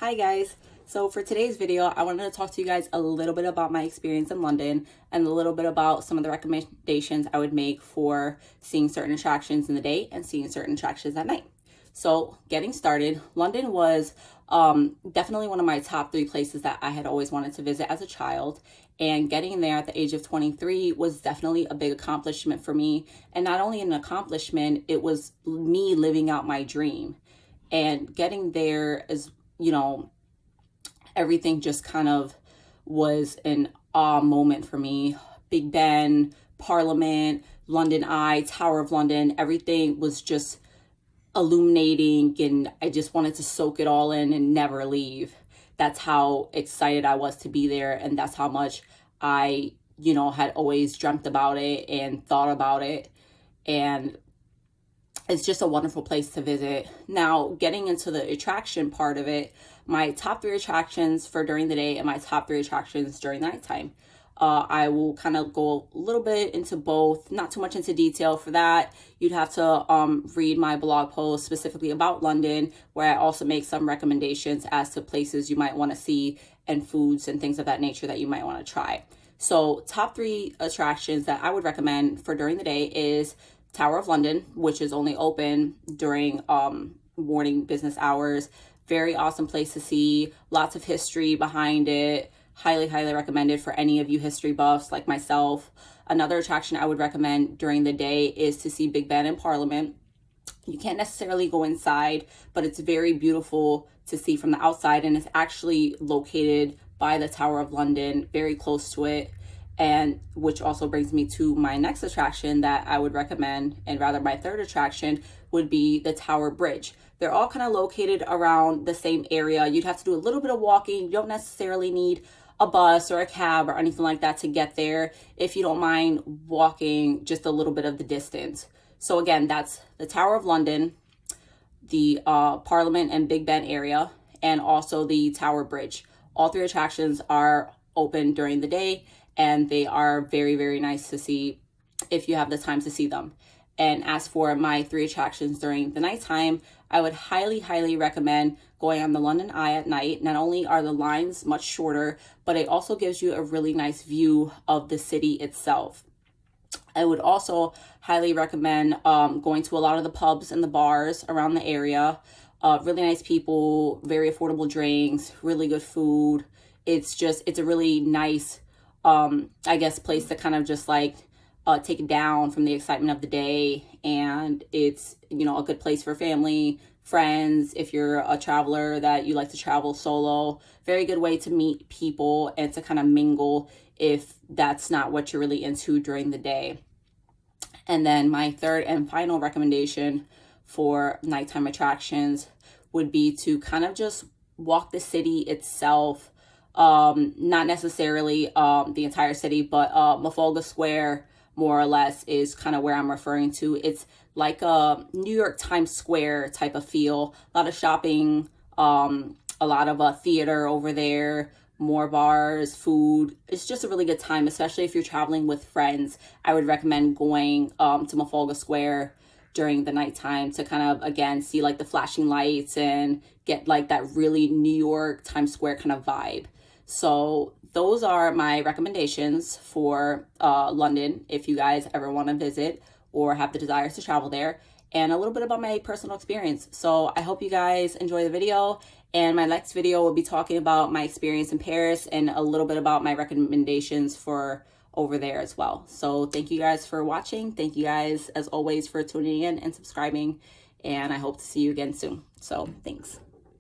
Hi guys. So for today's video, I wanted to talk to you guys a little bit about my experience in London and a little bit about some of the recommendations I would make for seeing certain attractions in the day and seeing certain attractions at night. So getting started, London was definitely one of my top 3 places that I had always wanted to visit as a child. And getting there at the age of 23 was definitely a big accomplishment for me. And not only an accomplishment, it was me living out my dream. And getting there is, everything just kind of was an awe moment for me. Big Ben, Parliament, London Eye, Tower of London, everything was just illuminating, and I just wanted to soak it all in and never leave. That's how excited I was to be there, and that's how much I, had always dreamt about it and thought about it. And it's just a wonderful place to visit. Now, getting into the attraction part of it, my top 3 attractions for during the day and my top 3 attractions during the nighttime. I will kind of go a little bit into both, not too much into detail for that. You'd have to read my blog post specifically about London, where I also make some recommendations as to places you might want to see and foods and things of that nature that you might want to try. So top 3 attractions that I would recommend for during the day is Tower of London, which is only open during morning business hours. Very awesome place to see. Lots of history behind it. Highly, highly recommended for any of you history buffs like myself. Another attraction I would recommend during the day is to see Big Ben and Parliament. You can't necessarily go inside, but it's very beautiful to see from the outside, and it's actually located by the Tower of London, very close to it. And which also brings me to my next attraction that I would recommend, and rather my third attraction would be the Tower Bridge. They're all kind of located around the same area. You'd have to do a little bit of walking. You don't necessarily need a bus or a cab or anything like that to get there if you don't mind walking just a little bit of the distance. So again, that's the Tower of London, the Parliament and Big Ben area, and also the Tower Bridge. All 3 attractions are open during the day, and they are very, very nice to see if you have the time to see them. And as for my 3 attractions during the nighttime, I would highly, highly recommend going on the London Eye at night. Not only are the lines much shorter, but it also gives you a really nice view of the city itself. I would also highly recommend going to a lot of the pubs and the bars around the area. Really nice people, very affordable drinks, really good food. It's a really nice place to kind of just take it down from the excitement of the day. And it's, a good place for family, friends, if you're a traveler that you like to travel solo. Very good way to meet people and to kind of mingle if that's not what you're really into during the day. And then my third and final recommendation for nighttime attractions would be to kind of just walk the city itself. Not necessarily the entire city, but Trafalgar Square more or less is kind of where I'm referring to. It's like a New York Times Square type of feel. A lot of shopping, a lot of theater over there, more bars, food. It's just a really good time, especially if you're traveling with friends. I would recommend going to Trafalgar Square during the nighttime to kind of, again, see the flashing lights and get that really New York Times Square kind of vibe. So those are my recommendations for London if you guys ever want to visit or have the desires to travel there, and a little bit about my personal experience. So I hope you guys enjoy the video, and my next video will be talking about my experience in Paris and a little bit about my recommendations for over there as well. So thank you guys for watching. Thank you guys as always for tuning in and subscribing, and I hope to see you again soon. So thanks.